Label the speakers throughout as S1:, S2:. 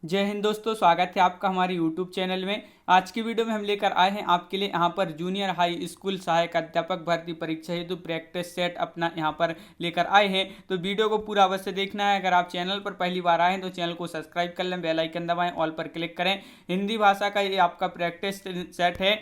S1: जय हिंद दोस्तों, स्वागत है आपका हमारे YouTube चैनल में। आज की वीडियो में हम लेकर आए हैं आपके लिए यहाँ पर जूनियर हाई स्कूल सहायक अध्यापक भर्ती परीक्षा हेतु प्रैक्टिस सेट अपना यहाँ पर लेकर आए हैं। तो वीडियो को पूरा अवश्य देखना है। अगर आप चैनल पर पहली बार आए हैं तो चैनल को सब्सक्राइब कर लें, बेल आइकन दबाएं, ऑल पर क्लिक करें। हिंदी भाषा का ये आपका प्रैक्टिस सेट है,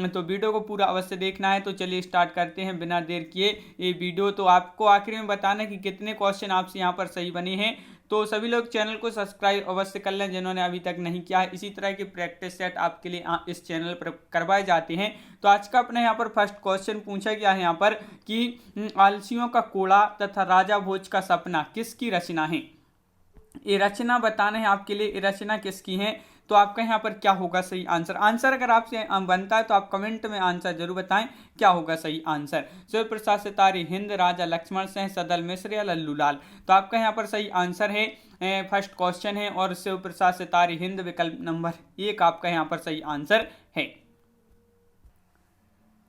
S1: तो वीडियो को पूरा अवश्य देखना है। तो चलिए स्टार्ट करते हैं बिना देर किए ये वीडियो। तो आपको आखिर में बताना है कि कितने क्वेश्चन आपसे यहाँ पर सही बने हैं। तो सभी लोग चैनल को सब्सक्राइब अवश्य कर लें जिन्होंने अभी तक नहीं किया है। इसी तरह के प्रैक्टिस सेट आपके लिए इस चैनल पर करवाए जाते हैं। तो आज का अपने यहाँ पर फर्स्ट क्वेश्चन पूछा गया है यहाँ पर कि आलसियों का कोड़ा तथा राजा भोज का सपना किसकी रचना है। ये रचना बताना है आपके लिए, ये रचना किसकी है। तो आपका यहाँ पर क्या होगा सही आंसर अगर आपसे बनता है तो आप कमेंट में आंसर जरूर बताएं क्या होगा सही आंसर। शिव प्रसाद सितारी, हिंद, राजा लक्ष्मण सिंह, सदल मिश्र या लल्लू लाल। तो आपका यहाँ पर सही आंसर है फर्स्ट क्वेश्चन है और शिव प्रसाद सितारी, हिंद विकल्प नंबर 1 आपका यहाँ पर सही आंसर है।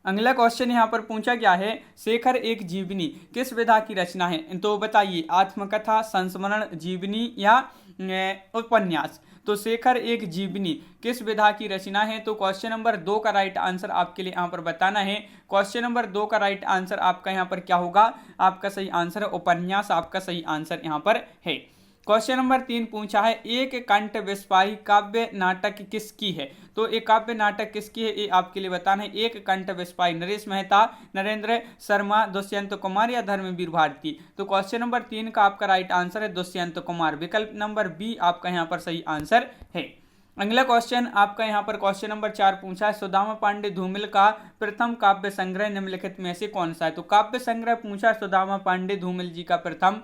S1: अगला क्वेश्चन यहाँ पर पूछा गया है, शेखर एक जीवनी किस विधा की रचना है। तो बताइए, आत्मकथा, संस्मरण, जीवनी या उपन्यास। तो शेखर एक जीवनी किस विधा की रचना है। तो क्वेश्चन नंबर 2 का राइट आंसर आपके लिए यहाँ पर बताना है। क्वेश्चन नंबर 2 का राइट आंसर आपका यहाँ पर क्या होगा, आपका सही आंसर है उपन्यास, आपका सही आंसर यहाँ पर है। क्वेश्चन नंबर 3 पूछा है, एक कंठ विस्पाही काव्य नाटक किसकी है। तो एक काव्य नाटक किसकी है ये आपके लिए बताना है। एक कंठ विस्पाही नरेश मेहता, नरेंद्र शर्मा, दुष्यंत कुमार या धर्मवीर भारती। तो क्वेश्चन नंबर 3 का आपका राइट आंसर है दुष्यंत कुमार, विकल्प नंबर बी आपका यहाँ पर सही आंसर है। अगला क्वेश्चन आपका यहाँ पर क्वेश्चन नंबर 4 पूछा है, सुदामा पांडे धूमिल का प्रथम काव्य संग्रह निम्नलिखित में से कौन सा है। तो काव्य संग्रह पूछा सुदामा पांडे धूमिल जी का प्रथम,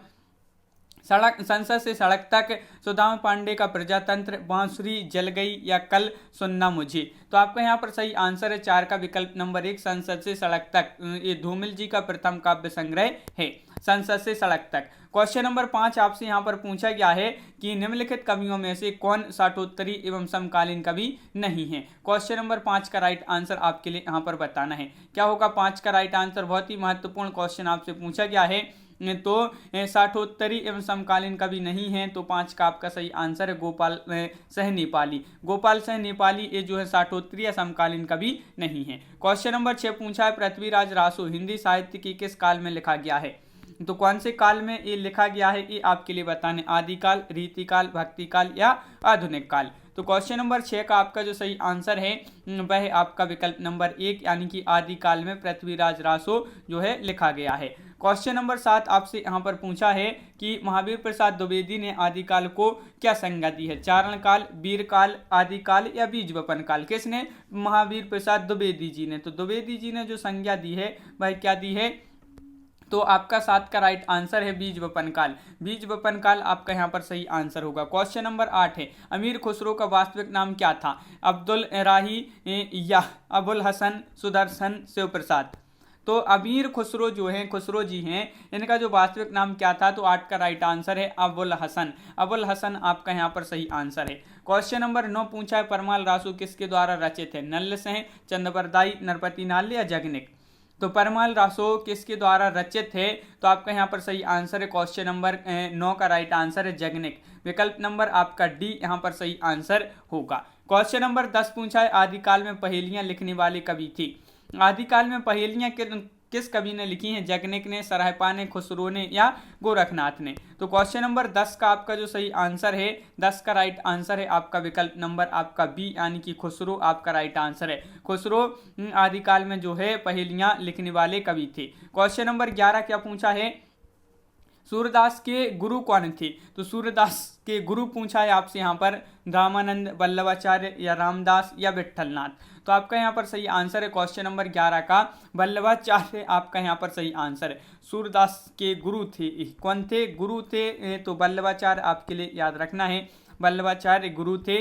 S1: सड़क संसद से सड़क तक, सुदामा पांडे का प्रजातंत्र, बांसुरी जल गई या कल सुनना मुझे। तो आपका यहाँ पर सही आंसर है 4 का विकल्प नंबर 1 संसद से सड़क तक। ये धूमिल जी का प्रथम काव्य संग्रह है संसद से सड़क तक। क्वेश्चन नंबर 5 आपसे यहाँ पर पूछा गया है कि निम्नलिखित कवियों में से कौन साठोत्तरी एवं समकालीन कवि नहीं है। क्वेश्चन नंबर 5 का राइट आंसर आपके लिए यहाँ पर बताना है क्या होगा। 5 का राइट आंसर, बहुत ही महत्वपूर्ण क्वेश्चन आपसे पूछा गया है। तो साठोत्तरी एवं समकालीन कवि नहीं है, तो 5 का आपका सही आंसर है गोपाल सह नेपाली। गोपाल सह नेपाली ये जो है साठोत्तरी या समकालीन कवि नहीं है। क्वेश्चन नंबर 6 पूछा है, पृथ्वीराज रासो हिंदी साहित्य की किस काल में लिखा गया है। तो कौन से काल में ये लिखा गया है ये आपके लिए बताने, आदिकाल, रीतिकाल, भक्तिकाल या आधुनिक काल। तो क्वेश्चन नंबर 6 का आपका जो सही आंसर है वह आपका विकल्प नंबर 1 यानी कि आदिकाल में पृथ्वीराज रासो जो है लिखा गया है। क्वेश्चन नंबर 7 आपसे यहाँ पर पूछा है कि महावीर प्रसाद द्विवेदी ने आदिकाल को क्या संज्ञा दी है, चारण काल, वीर काल, आदिकाल या बीज वपन काल। किसने, महावीर प्रसाद द्विवेदी जी ने। तो द्विवेदी जी ने जो संज्ञा दी है वह क्या दी है। तो आपका 7 का राइट आंसर है बीज वपन काल। बीज वपन काल आपका यहाँ पर सही आंसर होगा। क्वेश्चन नंबर 8 है, अमीर खुसरो का वास्तविक नाम क्या था, अब्दुल राही या अबुल हसन, सुदर्शन, शिव प्रसाद। तो अमीर खुसरो जो है, खुसरो जी हैं, इनका जो वास्तविक नाम क्या था। तो 8 का राइट आंसर है अबुल हसन। अबुल हसन आपका यहाँ पर सही आंसर है। क्वेश्चन नंबर 9 पूछा है, परमाल रासो किसके द्वारा रचित है, नल्ल सेन, चंद्रबरदाई, नरपति नाल्य या जगनिक। तो परमाल रासो किसके द्वारा रचित है। तो आपका यहाँ पर सही आंसर है क्वेश्चन नंबर 9 का राइट आंसर है जगनिक, विकल्प नंबर आपका डी यहाँ पर सही आंसर होगा। क्वेश्चन नंबर 10 पूछा है, आदिकाल में पहेलियां लिखने वाले कवि थी। आदिकाल में पहेलियां किस कवि ने लिखी हैं, जगनिक ने, सरायपा ने, खुसरो ने या गोरखनाथ ने। तो क्वेश्चन नंबर 10 का आपका जो सही आंसर है 10 का राइट आंसर है आपका विकल्प नंबर आपका बी यानी कि खुसरो आपका राइट आंसर है। खुसरो आदिकाल में जो है पहेलियां लिखने वाले कवि थे। क्वेश्चन नंबर 11 क्या पूछा है, सूरदास के गुरु कौन थे। तो सूरदास के गुरु पूछा है आपसे यहाँ पर, रामानंद, वल्लभाचार्य या रामदास या विठलनाथ। तो आपका यहाँ पर सही आंसर है क्वेश्चन नंबर 11 का वल्लभाचार्य आपका यहाँ पर सही आंसर है। सूरदास के गुरु थे, कौन थे, गुरु थे, तो वल्लभाचार्य आपके लिए याद रखना है, वल्लभाचार्य गुरु थे,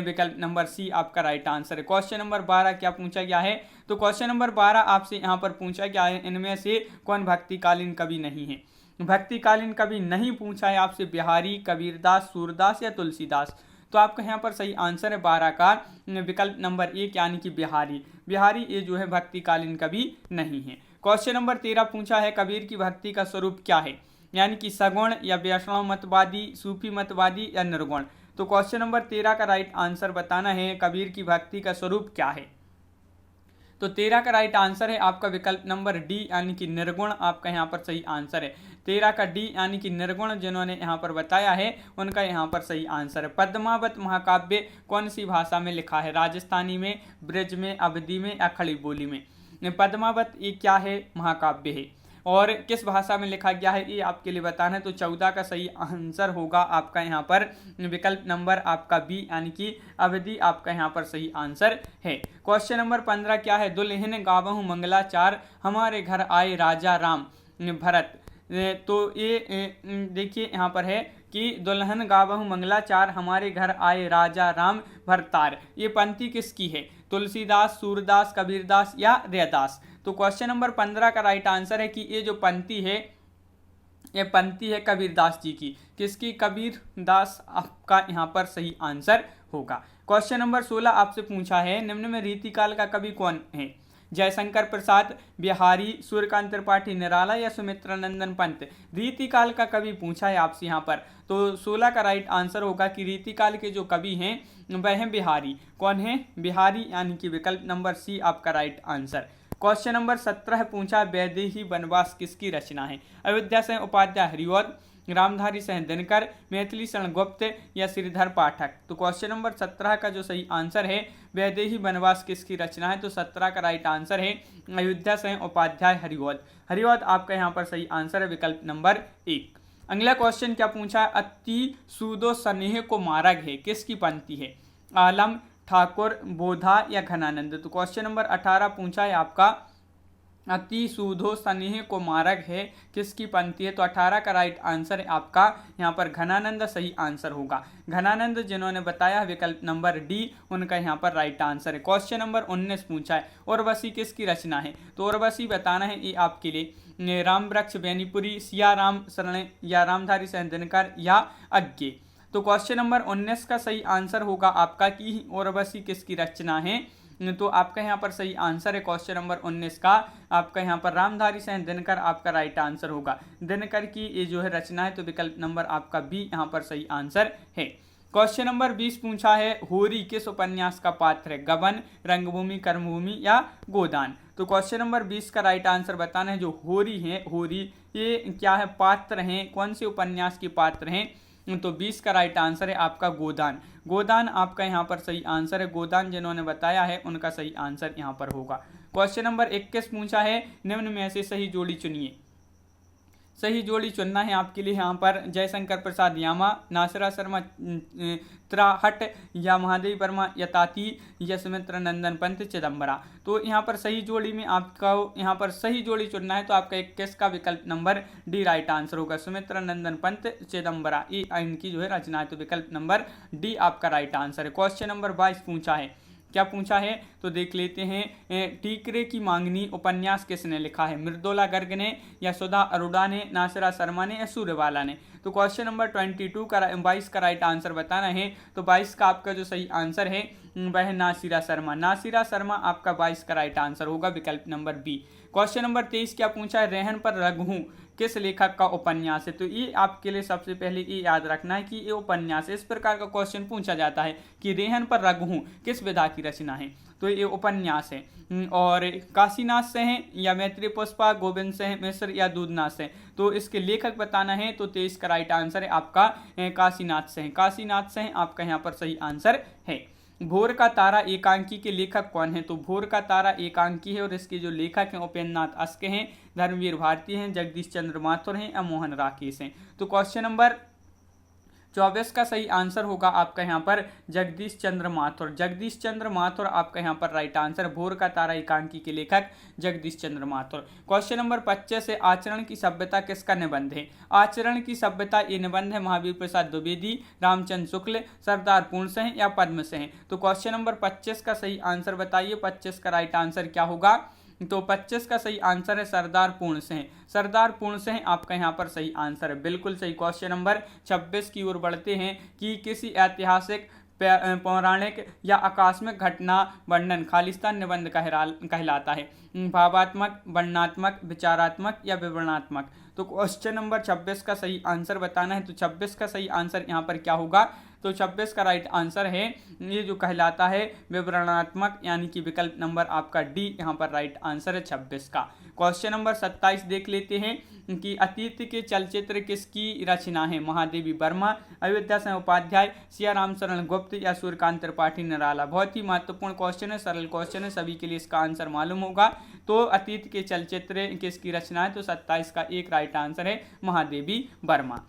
S1: विकल्प नंबर सी आपका राइट आंसर है। क्वेश्चन नंबर 12 क्या पूछा गया है। तो क्वेश्चन नंबर 12 आपसे यहाँ पर पूछा गया है, इनमें से कौन भक्तिकालीन कवि नहीं है। भक्तिकालीन कवि नहीं पूछा है आपसे, बिहारी, कबीरदास, सूरदास या तुलसीदास। तो आपका यहाँ पर सही आंसर है 12 का विकल्प नंबर 1 यानी कि बिहारी। बिहारी ये जो है भक्तिकालीन कवि नहीं है। क्वेश्चन नंबर 13 पूछा है, कबीर की भक्ति का स्वरूप क्या है, यानी कि सगुण या वैष्णव मतवादी, सूफी मतवादी या निर्गुण। तो क्वेश्चन नंबर 13 का राइट आंसर बताना है कबीर की भक्ति का स्वरूप क्या है। तो 13 का राइट आंसर है आपका विकल्प नंबर डी यानी कि निर्गुण आपका यहाँ पर सही आंसर है। 13 का डी यानी कि निर्गुण जिन्होंने यहाँ पर बताया है उनका यहाँ पर सही आंसर है। पद्मावत महाकाव्य कौन सी भाषा में लिखा है? राजस्थानी में, ब्रज में, अवधी में या खड़ी बोली में? पद्मावत ये क्या है? महाकाव्य है। और किस भाषा में लिखा गया है ये आपके लिए बताना है। तो 14 का सही आंसर होगा आपका यहाँ पर विकल्प नंबर आपका बी यानी कि अवधि आपका यहाँ पर सही आंसर है। क्वेश्चन नंबर 15 क्या है? दुल्हन गावहु मंगलाचार हमारे घर आए राजा राम भरत। तो ये देखिए यहाँ पर है कि दुल्हन गावहु मंगलाचार हमारे घर आए राजा राम भरतार। ये पंक्ति किसकी है? तुलसीदास, सूरदास, कबीरदास या रैदास? तो क्वेश्चन नंबर 15 का राइट आंसर है कि ये जो पंक्ति है ये पंक्ति है कबीरदास जी की। किसकी? कबीरदास आपका यहाँ पर सही आंसर होगा। क्वेश्चन नंबर 16 आपसे पूछा है निम्न में रीतिकाल का कवि कौन है? जयशंकर प्रसाद, बिहारी, सूर्यकांत त्रिपाठी निराला या सुमित्रानंदन पंत? रीतिकाल का कवि पूछा है आपसे यहाँ पर। तो 16 का राइट आंसर होगा कि रीतिकाल के जो कवि हैं वह हैं बिहारी। कौन है? बिहारी यानी कि विकल्प नंबर सी आपका राइट आंसर। क्वेश्चन नंबर 17 पूछा वैदेही वनवास किसकी रचना है? अयोध्या से उपाध्याय हरिऔध, रामधारी से दिनकर, मैथिली शरण गुप्त या श्रीधर पाठक? तो क्वेश्चन नंबर 17 का जो सही आंसर है वैदेही वनवास किसकी रचना है? तो 17 का राइट आंसर है अयोध्या से उपाध्याय हरिऔध। हरिऔध आपका यहाँ पर सही आंसर है विकल्प नंबर 1। अगला क्वेश्चन क्या पूछा? अति सूदो स्नेह को मार्ग है किसकी पंक्ति है? आलम, ठाकुर, बोधा या घनानंद? तो क्वेश्चन नंबर 18 पूछा है आपका अति सूदो स्नेह को मार्ग है किसकी पंक्ति है? तो 18 का राइट आंसर है आपका यहाँ पर घनानंद सही आंसर होगा। घनानंद जिन्होंने बताया विकल्प नंबर डी उनका यहाँ पर राइट आंसर है। क्वेश्चन नंबर 19 पूछा है उर्वशी किसकी रचना है? तो उर्वशी बताना है ये आपके लिए राम वृक्ष बेनीपुरी, सिया राम शरण या रामधारी से दिनकर या अज्ञे? तो क्वेश्चन नंबर 19 का सही आंसर होगा आपका कि उर्वशी किसकी रचना है? तो आपका यहाँ पर सही आंसर है क्वेश्चन नंबर 19 का आपका यहाँ पर रामधारी से दिनकर आपका राइट आंसर होगा। दिनकर की ये जो है रचना है तो विकल्प नंबर आपका बी यहाँ पर सही आंसर है। क्वेश्चन नंबर 20 पूछा है होरी किस उपन्यास का पात्र है? गबन, रंगभूमि, कर्मभूमि या गोदान? तो क्वेश्चन नंबर 20 का राइट आंसर बताना है। जो होरी है, होरी ये क्या है? पात्र हैं। कौन से उपन्यास के पात्र हैं? तो 20 का राइट आंसर है आपका गोदान। गोदान आपका यहाँ पर सही आंसर है। गोदान जिन्होंने बताया है उनका सही आंसर यहाँ पर होगा। क्वेश्चन नंबर 21 पूछा है निम्न में से सही जोड़ी चुनिए। सही जोड़ी चुनना है आपके लिए यहाँ पर जयशंकर प्रसाद यामा, नासिरा शर्मा त्राहट या महादेवी वर्मा यताती या सुमित्रानंदन पंत चिदम्बरा? तो यहाँ पर सही जोड़ी में आपका यहाँ पर सही जोड़ी चुनना है तो आपका 21 का विकल्प नंबर डी राइट आंसर होगा। सुमित्रानंदन पंत चिदम्बरा ये इनकी जो है रचना है तो विकल्प नंबर डी आपका राइट आंसर है। क्वेश्चन नंबर 22 पूछा है। क्या पूछा है तो देख लेते हैं। टीकरे की मांगनी उपन्यास किसने लिखा है? मृदुला गर्ग ने या सुधा अरोड़ा ने, नासिरा शर्मा ने या सूर्यवाला ने? तो क्वेश्चन नंबर 22 का राइट आंसर बताना है। तो 22 का आपका जो सही आंसर है वह है नासिरा शर्मा। नासिरा शर्मा आपका 22 का राइट आंसर होगा विकल्प नंबर बी। क्वेश्चन नंबर 23 क्या पूछा है? रहन पर रघु किस लेखक का उपन्यास है? तो ये आपके लिए सबसे पहले ये याद रखना है कि ये उपन्यास है। इस प्रकार का क्वेश्चन पूछा जाता है कि रहन पर रघु किस विधा की रचना है? तो ये उपन्यास है। और काशीनाथ से हैं या मैत्री पुष्पा, गोविंद से हैं, मिश्र या दूधनाथ से? तो इसके लेखक बताना है। तो 23 का राइट आंसर है आपका काशीनाथ से हैं। काशीनाथ से हैं आपका यहाँ पर सही आंसर है। भोर का तारा एकांकी के लेखक कौन है? तो भोर का तारा एकांकी है और इसके जो लेखक हैं उपेन्द्रनाथ अस्के हैं, धर्मवीर भारती हैं, जगदीश चंद्र माथुर हैं या मोहन राकेश हैं? तो क्वेश्चन नंबर 24 का सही आंसर होगा आपका यहाँ पर जगदीश चंद्र माथुर। जगदीश चंद्र माथुर आपका यहाँ पर राइट आंसर। भोर का तारा एकांकी के लेखक जगदीश चंद्र माथुर। क्वेश्चन नंबर 25 है आचरण की सभ्यता किसका निबंध है? आचरण की सभ्यता ये निबंध है महावीर प्रसाद द्विवेदी, रामचंद्र शुक्ल, सरदार पूर्ण सिंह या पद्म सिंह? तो क्वेश्चन नंबर 25 का सही आंसर बताइए। 25 का राइट आंसर क्या होगा? तो 25 का सही आंसर है सरदार पूर्ण सिंह। सरदार पूर्ण सिंह आपका यहाँ पर सही आंसर है, बिल्कुल सही। क्वेश्चन नंबर 26 की ओर बढ़ते हैं कि किसी ऐतिहासिक, पौराणिक या आकस्मिक घटना वर्णन खालिस्तान निबंध कहलाता है? भावात्मक, वर्णनात्मक, विचारात्मक या विवरणात्मक? तो क्वेश्चन नंबर 26 का सही आंसर बताना है। तो 26 का सही आंसर यहाँ पर क्या होगा? तो 26 का राइट आंसर है ये जो कहलाता है विवरणात्मक, यानी कि विकल्प नंबर आपका डी यहाँ पर राइट आंसर है 26 का। क्वेश्चन नंबर 27 देख लेते हैं कि अतीत के चलचित्र किसकी रचना है? महादेवी वर्मा, अयोध्या सिंह उपाध्याय, सिया राम शरण गुप्त या सूर्यकांत त्रिपाठी निराला। बहुत ही महत्वपूर्ण क्वेश्चन है, सरल क्वेश्चन है, सभी के लिए इसका आंसर मालूम होगा। तो अतीत के चलचित्र किसकी रचना है? तो 27 का एक राइट आंसर है महादेवी वर्मा।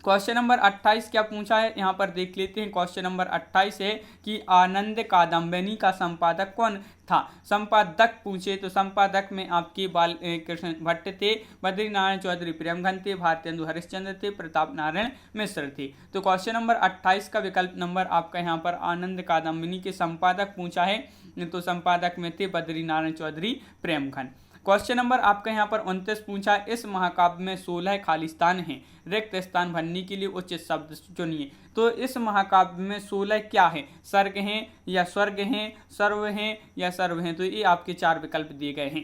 S1: क्वेश्चन नंबर 28 क्या पूछा है यहाँ पर देख लेते हैं। क्वेश्चन नंबर 28 है कि आनंद कादम्बिनी का संपादक कौन था? संपादक पूछे तो संपादक में आपके बाल कृष्ण भट्ट थे, बद्रीनारायण चौधरी प्रेमघन थे, भारतेंदु हरिश्चंद्र थे, प्रताप नारायण मिश्र थे। तो क्वेश्चन नंबर 28 का विकल्प नंबर आपका यहाँ पर आनंद कादम्बिनी के संपादक पूछा है, तो संपादक में थे बद्रीनारायण चौधरी प्रेमघन। क्वेश्चन नंबर आपका यहाँ पर 29 पूछा, इस महाकाव्य में 16 खाली स्थान हैं, रिक्त स्थान भरने के लिए उचित शब्द चुनिए। तो इस महाकाव्य में 16 क्या है? सर्ग हैं या स्वर्ग हैं, सर्व हैं या सर्व हैं? तो ये आपके 4 विकल्प दिए गए हैं।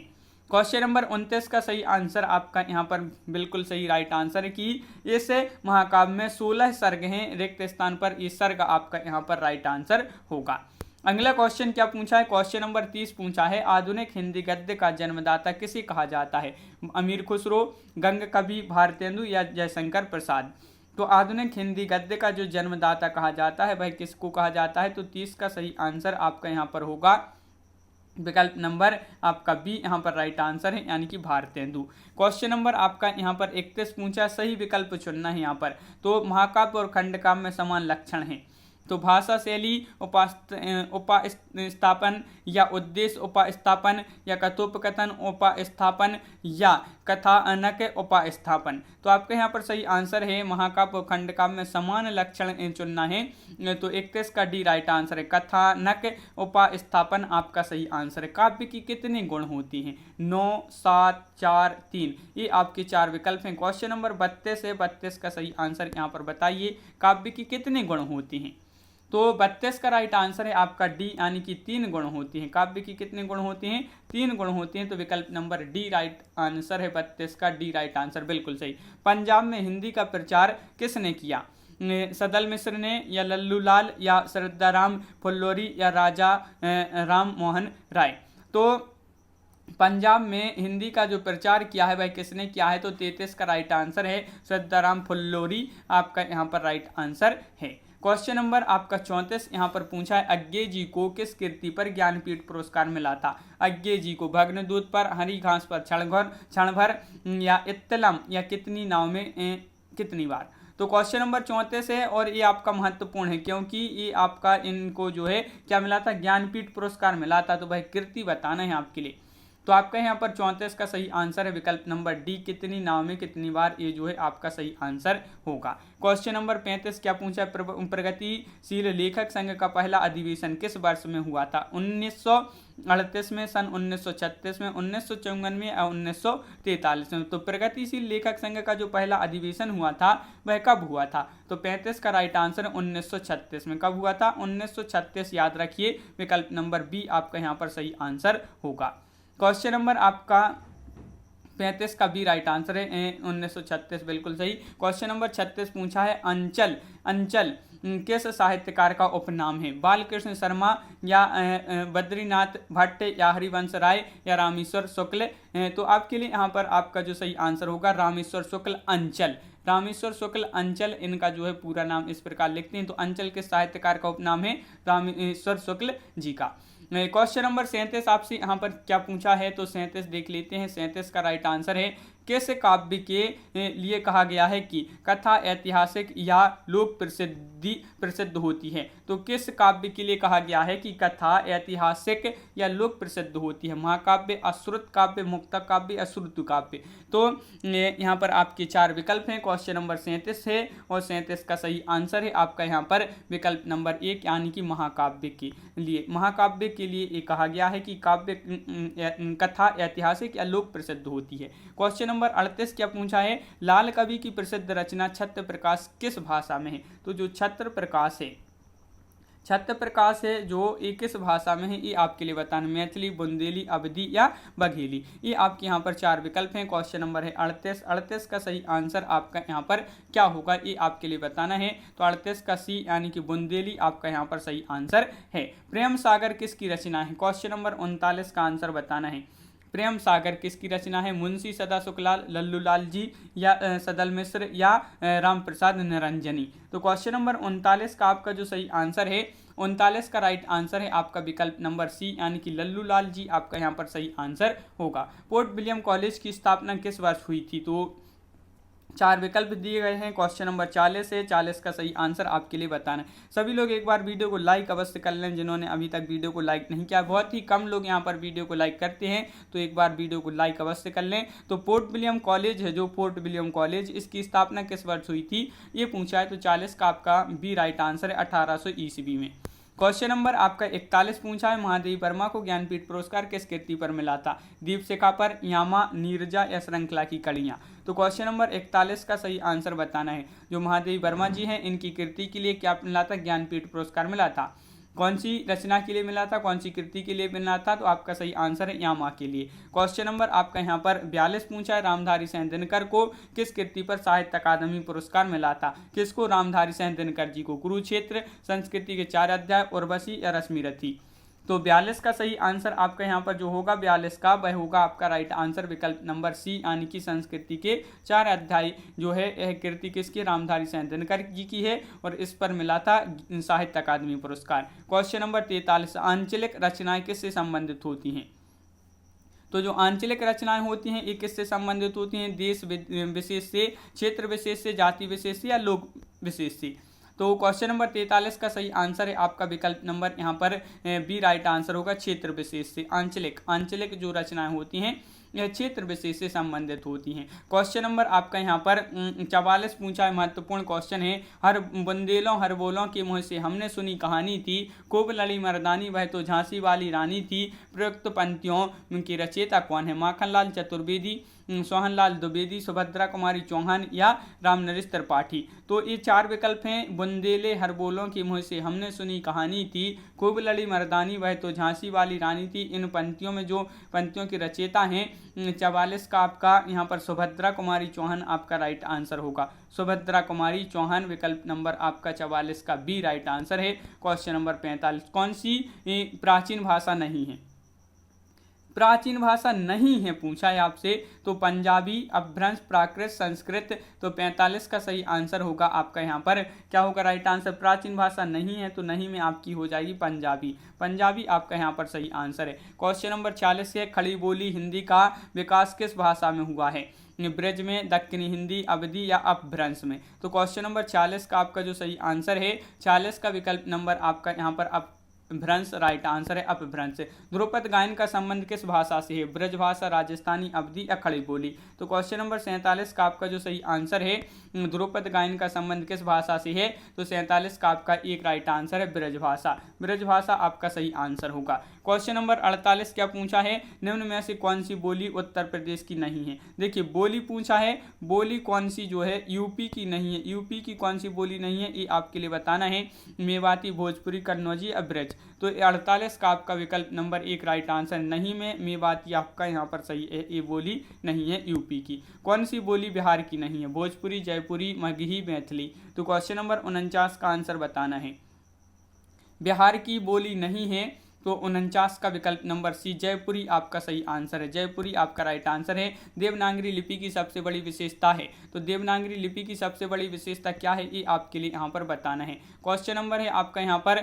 S1: क्वेश्चन नंबर 29 का सही आंसर आपका यहाँ पर बिल्कुल सही राइट आंसर है कि इस महाकाव्य में 16 सर्ग हैं, रिक्त स्थान पर ये सर्ग आपका यहाँ पर राइट आंसर होगा। अगला क्वेश्चन क्या पूछा है? क्वेश्चन नंबर 30 पूछा है, आधुनिक हिंदी गद्य का जन्मदाता किसे कहा जाता है? अमीर खुसरो, गंग कवि, भारतेंदु या जयशंकर प्रसाद। तो आधुनिक हिंदी गद्य का जो जन्मदाता कहा जाता है भाई किसको कहा जाता है? तो 30 का सही आंसर आपका यहाँ पर होगा विकल्प नंबर आपका बी यहाँ पर राइट आंसर है, यानी कि भारतेंदु। क्वेश्चन नंबर आपका यहाँ पर 31 पूछा, सही विकल्प चुनना है यहाँ पर। तो महाकाव्य और खंडकाव्य में समान लक्षण है, तो भाषा शैली उपस्थापन या उद्देश्य उपस्थापन या कथोपकथन उपस्थापन या कथानक उपस्थापन। तो आपके यहाँ पर सही आंसर है महाकाव्य और खंडकाव्य में समान लक्षण चुनना है, तो 31 का डी राइट आंसर है, कथानक उपस्थापन आपका सही आंसर है। काव्य की कितने गुण होती हैं? 9, 7, 4, 3, ये आपके 4 विकल्प हैं। क्वेश्चन नंबर 32 है, 32 का सही आंसर यहाँ पर बताइए, काव्य की कितने गुण होती हैं? तो 32 का राइट आंसर है आपका डी, यानी कि 3 गुण होती हैं। काव्य की कितने गुण होती हैं? 3 गुण होती हैं। तो विकल्प नंबर डी राइट आंसर है, 32 का डी राइट आंसर बिल्कुल सही। पंजाब में हिंदी का प्रचार किसने किया? सदल मिश्र ने या लल्लू लाल या श्रद्धाराम फुल्लोरी या राजा राम मोहन राय। तो पंजाब में हिंदी का जो प्रचार किया है भाई किसने किया है? तो 33 का राइट आंसर है श्रद्धाराम फुल्लोरी आपका यहाँ पर राइट आंसर है। क्वेश्चन नंबर आपका 34 यहाँ पर पूछा है, अज्ञे जी को किस कृति पर ज्ञानपीठ पुरस्कार मिला था? अज्ञे जी को भग्नदूत पर, हरी घास पर क्षण भर या इत्तलम या कितनी नाव में कितनी बार। तो क्वेश्चन नंबर 34 है और ये आपका महत्वपूर्ण है क्योंकि ये आपका इनको जो है क्या मिला था? ज्ञानपीठ पुरस्कार मिला था। तो भाई कृति बताना है आपके लिए। तो आपका यहाँ पर 34 का सही आंसर है विकल्प नंबर डी, कितनी नाव में कितनी बार, ये जो है आपका सही आंसर होगा। क्वेश्चन नंबर 35 क्या पूछा है? प्रगतिशील लेखक संघ का पहला अधिवेशन किस वर्ष में हुआ था? 1938 में, सन 1936 में, 1954 में या 1943 में। तो प्रगतिशील लेखक संघ का जो पहला अधिवेशन हुआ था वह कब हुआ था? तो 35 का राइट आंसर 1936 में। कब हुआ था? 1936 याद रखिए, विकल्प नंबर बी आपका यहाँ पर सही आंसर होगा। क्वेश्चन नंबर आपका 35 का भी राइट आंसर है 1936 बिल्कुल सही। क्वेश्चन नंबर 36 पूछा है, अंचल किस साहित्यकार का उपनाम है? बालकृष्ण शर्मा या बद्रीनाथ भट्ट या हरिवंश राय या रामेश्वर शुक्ल। तो आपके लिए यहाँ पर आपका जो सही आंसर होगा रामेश्वर शुक्ल अंचल। रामेश्वर शुक्ल अंचल इनका जो है पूरा नाम इस प्रकार लिखते हैं। तो अंचल के साहित्यकार का उपनाम है रामेश्वर शुक्ल जी का। क्वेश्चन नंबर 37 आपसे यहाँ पर क्या पूछा है? तो 37 देख लेते हैं। 37 का राइट आंसर है, किस काव्य के लिए कहा गया है कि कथा ऐतिहासिक या लोक प्रसिद्ध होती है? तो किस काव्य के लिए कहा गया है कि कथा ऐतिहासिक या लोक प्रसिद्ध होती है? महाकाव्य, अश्रुत काव्य, मुक्तक काव्य, अश्रुत काव्य। तो यहाँ पर आपके 4 विकल्प हैं। क्वेश्चन नंबर 37 है और 37 का सही आंसर है आपका यहाँ पर विकल्प नंबर 1, यानी कि महाकाव्य के लिए। महाकाव्य के लिए ये कहा गया है कि काव्य कथा ऐतिहासिक या लोक प्रसिद्ध होती है। क्वेश्चन नंबर 38 क्या पूछा है? लाल कवि की प्रसिद्ध रचना छत्र प्रकाश किस भाषा में है? तो जो छत्र प्रकाश है छत्र प्रकाश है जो ये किस भाषा में है, ये आपके लिए बताना, मैथिली, बुंदेली, अवधी या बघेली। ये आपके यहाँ पर 4 विकल्प हैं। क्वेश्चन नंबर है 38। 38 का सही आंसर आपका यहाँ पर क्या होगा, ये आपके लिए बताना है। तो 38 का सी यानी कि बुंदेली आपका यहाँ पर सही आंसर है। प्रेम सागर किसकी रचना है, क्वेश्चन नंबर 39 का आंसर बताना है। प्रेम सागर किसकी रचना है, मुंशी सदा सुखलाल, लल्लू लाल जी या सदल मिश्र या राम प्रसाद निरंजनी। तो क्वेश्चन नंबर 39 का आपका जो सही आंसर है, 39 का राइट आंसर है आपका विकल्प नंबर सी यानी कि लल्लू लाल जी आपका यहाँ पर सही आंसर होगा। पोर्ट विलियम कॉलेज की स्थापना किस वर्ष हुई थी, तो 4 विकल्प दिए गए हैं। क्वेश्चन नंबर 40 है, 40 का सही आंसर आपके लिए बताना है। सभी लोग एक बार वीडियो को लाइक अवश्य कर लें, जिन्होंने अभी तक वीडियो को लाइक नहीं किया, बहुत ही कम लोग यहाँ पर वीडियो को लाइक करते हैं, तो एक बार वीडियो को लाइक अवश्य कर लें। तो पोर्ट विलियम कॉलेज है, जो पोर्ट विलियम कॉलेज, इसकी स्थापना किस वर्ष हुई थी ये पूछा है। तो 40 का आपका बी राइट आंसर है, 1800 ईस्वी में। क्वेश्चन नंबर आपका 41 पूछा है, महादेवी वर्मा को ज्ञानपीठ पुरस्कार किस कृति पर मिला था, दीपशिखा पर, यामा, नीरजा या श्रृंखला की कड़ियाँ। तो क्वेश्चन नंबर 41 का सही आंसर बताना है। जो महादेवी वर्मा जी हैं, इनकी कृति के लिए क्या मिला था, ज्ञानपीठ पुरस्कार मिला था। कौन सी रचना के लिए मिला था, कौन सी कृति के लिए मिला था, तो आपका सही आंसर है यामा के लिए। क्वेश्चन नंबर आपका यहाँ पर 42 पूछा है, रामधारी सिंह दिनकर को किस कृति पर साहित्य अकादमी पुरस्कार मिला था। किसको, रामधारी सिंह दिनकर जी को। कुरुक्षेत्र, संस्कृति के 4 अध्याय, उर्वशी या रश्मिरथी। तो 42 का सही आंसर आपका यहाँ पर जो होगा 42 का, वह होगा आपका राइट आंसर विकल्प नंबर सी यानी कि संस्कृति के 4 अध्याय जो है यह कृति किसकी, रामधारी सिंह दिनकर जी की है और इस पर मिला था साहित्य अकादमी पुरस्कार। क्वेश्चन नंबर 43, आंचलिक रचनाएं किससे संबंधित होती हैं। तो जो आंचलिक रचनाएं होती हैं ये किससे संबंधित होती हैं, देश विशेष से, क्षेत्र विशेष से, जाति विशेष से या लोक विशेष से। तो क्वेश्चन नंबर 43 का सही आंसर है आपका विकल्प नंबर यहाँ पर बी राइट आंसर होगा, क्षेत्र विशेष से। आंचलिक जो रचनाएं होती हैं यह क्षेत्र विशेष से संबंधित होती हैं। क्वेश्चन नंबर आपका यहाँ पर 44 पूछा है, महत्वपूर्ण क्वेश्चन है। हर बुंदेलों हर बोलों के मुँह से हमने सुनी कहानी थी, खूब लड़ी मर्दानी वह तो झांसी वाली रानी थी, प्रयुक्त पंक्तियों की रचयिता कौन है, माखनलाल चतुर्वेदी, सोहनलाल द्विवेदी, सुभद्रा कुमारी चौहान या रामनरेश त्रिपाठी। तो ये 4 विकल्प हैं। बुंदेले हर बोलों के मुँह से हमने सुनी कहानी थी, खूब लड़ी मर्दानी वह तो झांसी वाली रानी थी। इन पंक्तियों में जो पंक्तियों की रचयिता हैं 44 का आपका यहाँ पर सुभद्रा कुमारी चौहान आपका राइट आंसर होगा। सुभद्रा कुमारी चौहान विकल्प नंबर आपका 44 का बी राइट आंसर है। क्वेश्चन नंबर 45, कौन सी प्राचीन भाषा नहीं है, प्राचीन भाषा नहीं है पूछा है आपसे। तो पंजाबी, अपभ्रंश, प्राकृत, संस्कृत। तो 45 का सही आंसर होगा आपका यहाँ पर क्या होगा राइट आंसर, प्राचीन भाषा नहीं है तो नहीं में आपकी हो जाएगी पंजाबी। पंजाबी आपका यहाँ पर सही आंसर है। क्वेश्चन नंबर 46 है, खड़ी बोली हिंदी का विकास किस भाषा में हुआ है, ब्रज में, दक्कनी हिंदी, अवधी या अपभ्रंश में। तो क्वेश्चन नंबर 40 का आपका जो सही आंसर है 40 का विकल्प नंबर आपका यहाँ पर अपभ्रंश राइट आंसर है, अपभ्रंश। ध्रुपद गायन का संबंध किस भाषा से है, ब्रज भाषा, राजस्थानी, अवधी या खड़ी बोली। तो क्वेश्चन नंबर 47 का आपका जो सही आंसर है ध्रुपद गायन का संबंध किस भाषा से है, तो 47 का आपका एक राइट आंसर है ब्रज भाषा। ब्रज भाषा आपका सही आंसर होगा। क्वेश्चन नंबर 48 क्या पूछा है, निम्न में से कौन सी बोली उत्तर प्रदेश की नहीं है। देखिए बोली पूछा है, बोली कौन सी जो है यूपी की नहीं है, यूपी की कौन सी बोली नहीं है ये आपके लिए बताना है, मेवाती, भोजपुरी, कन्नौजी, ब्रज। तो 48 का आपका विकल्प नंबर 1 राइट आंसर, नहीं में मेवाती आपका यहाँ पर सही है, ये बोली नहीं है यूपी की। कौन सी बोली बिहार की नहीं है, भोजपुरी, जयपुरी, मगही, मैथिली। तो क्वेश्चन नंबर 49 का आंसर बताना है, बिहार की बोली नहीं है तो 49 का विकल्प नंबर सी जयपुरी आपका सही आंसर है, जयपुरी आपका राइट आंसर है। देवनागरी लिपि की सबसे बड़ी विशेषता है, तो देवनागरी लिपि की सबसे बड़ी विशेषता क्या है ये आपके लिए यहाँ पर बताना है। क्वेश्चन नंबर है आपका यहाँ पर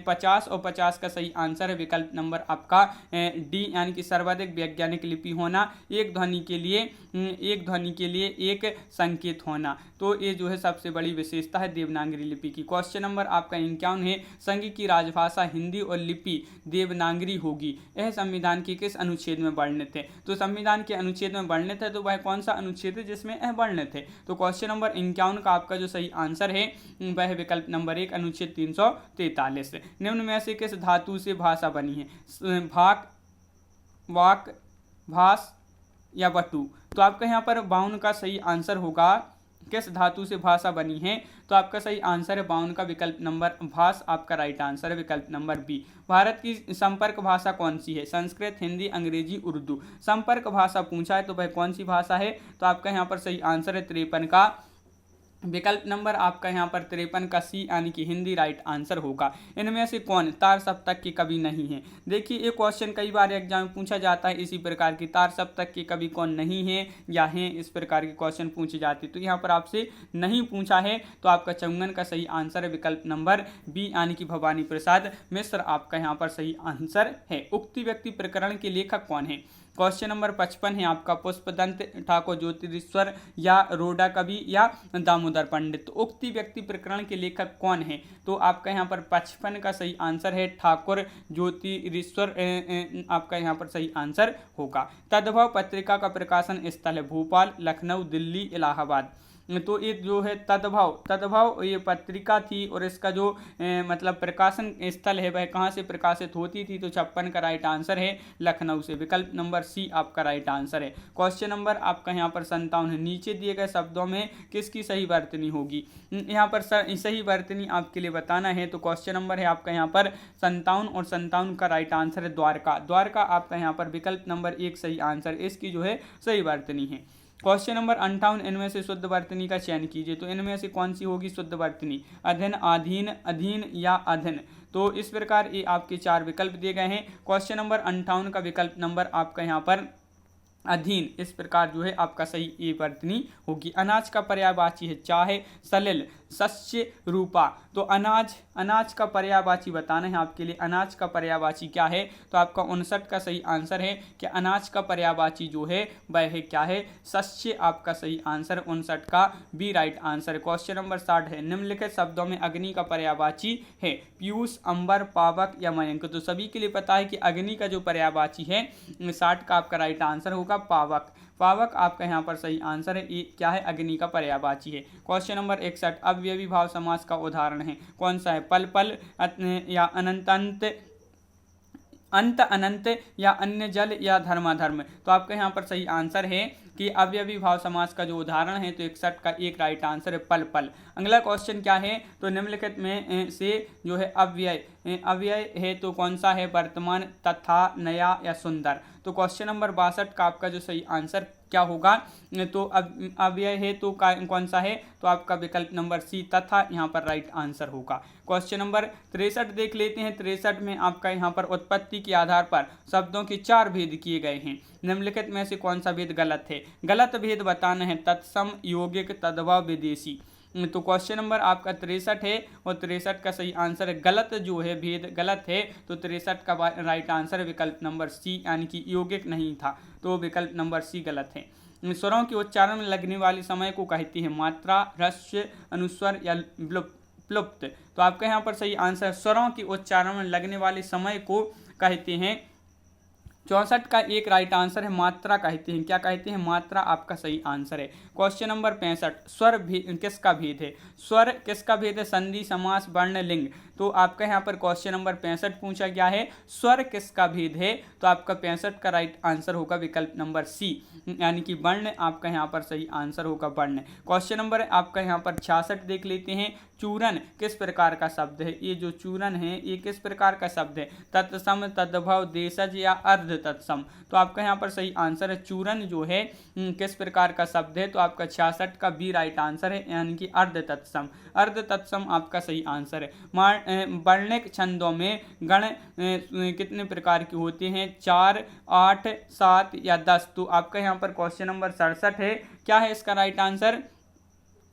S1: 50 और 50 का सही आंसर है विकल्प नंबर आपका डी यानी कि सर्वाधिक वैज्ञानिक लिपि होना, एक ध्वनि के लिए एक संकेत होना। तो ये जो है सबसे बड़ी विशेषता है देवनागरी लिपि की। क्वेश्चन नंबर आपका 51 है, संघ की राजभाषा हिंदी और लिपि देवनागरी होगी, यह संविधान के किस अनुच्छेद में वर्णित है। तो संविधान के अनुच्छेद में वर्णित है, तो वह कौन सा अनुच्छेद है जिसमें यह वर्णित है। तो क्वेश्चन नंबर 51 का आपका जो सही आंसर है वह विकल्प नंबर 1 अनुच्छेद 343। निम्न में से किस धातु से भाषा बनी है, भाक, वाक, भास या वटु। तो आपका यहाँ पर 52 का सही आंसर होगा किस धातु से भाषा बनी है? तो आपका सही आंसर है 52 का विकल्प नंबर भाष आपका राइट आंसर है विकल्प नंबर बी। भारत की संपर्क भाषा कौन सी है? संस्कृत, हिंदी, अंग्रेजी, उर्दू। संपर्क भाषा पूछा है तो वह कौन सी भाषा है? तो आपका यहाँ पर सही आंसर है 53 का विकल्प नंबर आपका यहाँ पर 53 का सी यानी कि हिंदी राइट आंसर होगा। इनमें से कौन तार सप्तक के कवि नहीं है? देखिए ये क्वेश्चन कई बार एग्जाम में पूछा जाता है इसी प्रकार की, तार सप्तक के कवि कौन नहीं है या हैं, इस प्रकार के क्वेश्चन पूछे जाते। तो यहाँ पर आपसे नहीं पूछा है तो आपका 54 का सही आंसर है विकल्प नंबर बी यानी कि भवानी प्रसाद मिश्र आपका यहाँ पर सही आंसर है। उक्ति व्यक्ति प्रकरण के लेखक कौन है? क्वेश्चन नंबर 55 है आपका पुष्पदंत ठाकुर, ज्योतिरीश्वर या रोडा कवि या दामोदर पंडित। तो उक्ति व्यक्ति प्रकरण के लेखक कौन है? तो आपका यहाँ पर 55 का सही आंसर है ठाकुर ज्योतिरीश्वर आपका यहाँ पर सही आंसर होगा। तद्भव पत्रिका का प्रकाशन स्थल है भोपाल, लखनऊ, दिल्ली, इलाहाबाद। तो ये जो है तद्भव ये पत्रिका थी और इसका जो मतलब प्रकाशन स्थल है वह कहाँ से प्रकाशित होती थी? तो 56 का राइट आंसर है लखनऊ से, विकल्प नंबर सी आपका राइट आंसर है। क्वेश्चन नंबर आपका यहाँ पर 57 है, नीचे दिए गए शब्दों में किसकी सही वर्तनी होगी? यहाँ पर सही वर्तनी आपके लिए बताना है। तो क्वेश्चन नंबर है आपका यहाँ पर 57 और 57 का राइट आंसर है द्वारका आपका यहाँ पर विकल्प नंबर 1 सही आंसर इसकी जो है सही वर्तनी है। क्वेश्चन नंबर 58, इनमें से शुद्ध वर्तनी का चयन कीजिए। तो इनमें से कौन सी होगी शुद्ध वर्तनी? अधीन, अधीन, अधीन या अधीन। तो इस प्रकार ये आपके 4 विकल्प दिए गए हैं। क्वेश्चन नंबर 58 का विकल्प नंबर आपका यहाँ पर अधीन, इस प्रकार जो है आपका सही ये वर्तनी होगी। अनाज का पर्यायवाची है चाहे, सलिल, शस्य, रूपा। तो अनाज का पर्यायवाची बताना है आपके लिए। अनाज का पर्यायवाची क्या है? तो आपका 59 का सही आंसर है कि अनाज का पर्यायवाची जो है वह है क्या है? शस्य आपका सही आंसर 59 का B right answer. Question number 60 है, निम्नलिखित शब्दों में अग्नि का पर्यायवाची है पीयूष, अंबर, पावक या मयंक। तो सभी के लिए पता है कि अग्नि का जो पर्यायवाची है 60 का आपका राइट आंसर होगा पावक आपका यहाँ पर सही आंसर है। ये क्या है? अग्नि का पर्यायवाची है। क्वेश्चन नंबर 61, अव्ययी भाव समास का उदाहरण है कौन सा है? पल पल या अनंत अंत अनंत या अन्य जल या धर्माधर्म। तो आपका यहाँ पर सही आंसर है कि अव्ययी भाव समास का जो उदाहरण है तो 61 का एक राइट आंसर है पल पल। अगला क्वेश्चन क्या है? तो निम्नलिखित में से जो है अव्यय है तो कौन सा है? वर्तमान, तथा, नया या सुंदर। तो क्वेश्चन नंबर 62 का आपका जो सही आंसर क्या होगा? तो अव्यय है तो कौन सा है? तो आपका विकल्प नंबर सी तथा यहाँ पर राइट आंसर होगा। क्वेश्चन नंबर 63 देख लेते हैं। 63 में आपका यहाँ पर उत्पत्ति के आधार पर शब्दों के 4 भेद किए गए हैं। निम्नलिखित में से कौन सा भेद गलत है? गलत भेद बताना है तत्सम, यौगिक, तद्भव, विदेशी। तो क्वेश्चन नंबर आपका 63 है और 63 का सही आंसर है गलत जो है भेद गलत है। तो 63 का राइट आंसर है विकल्प नंबर सी यानी कि यौगिक नहीं था, तो विकल्प नंबर सी गलत है। स्वरों के उच्चारण में लगने वाले समय को कहती है मात्रा, ह्रस्व, अनुस्वर या प्लुप्त। तो आपका यहाँ पर सही आंसर स्वरों के उच्चारण में लगने वाले समय को कहते हैं। 64 का एक राइट आंसर है मात्रा कहते हैं। क्या कहते हैं? मात्रा आपका सही आंसर है। क्वेश्चन नंबर 65, स्वर किसका भेद है? स्वर किसका भेद है? संधि, समास, वर्ण, लिंग। तो आपका यहाँ पर क्वेश्चन नंबर 65 पूछा गया है स्वर किसका भेद है? तो आपका 65 का राइट आंसर होगा विकल्प नंबर सी यानी कि वर्ण आपका यहाँ पर सही आंसर होगा वर्ण। क्वेश्चन नंबर आपका यहाँ पर 66 देख लेते हैं। चूरन किस प्रकार का शब्द है? ये जो चूरन है ये किस प्रकार का शब्द है? तत्सम, तद्भव, देशज या अर्ध तत्सम। तो आपका यहाँ पर सही आंसर है चूरन जो है किस प्रकार का शब्द है? तो आपका 66 का बी राइट आंसर है यानी कि अर्ध तत्सम। अर्ध तत्सम आपका सही आंसर है। वर्णिक छंदों में गण कितने प्रकार के होते हैं? 4, 8, 7 या 10। तो आपका यहाँ पर क्वेश्चन नंबर 67 है। क्या है इसका राइट आंसर?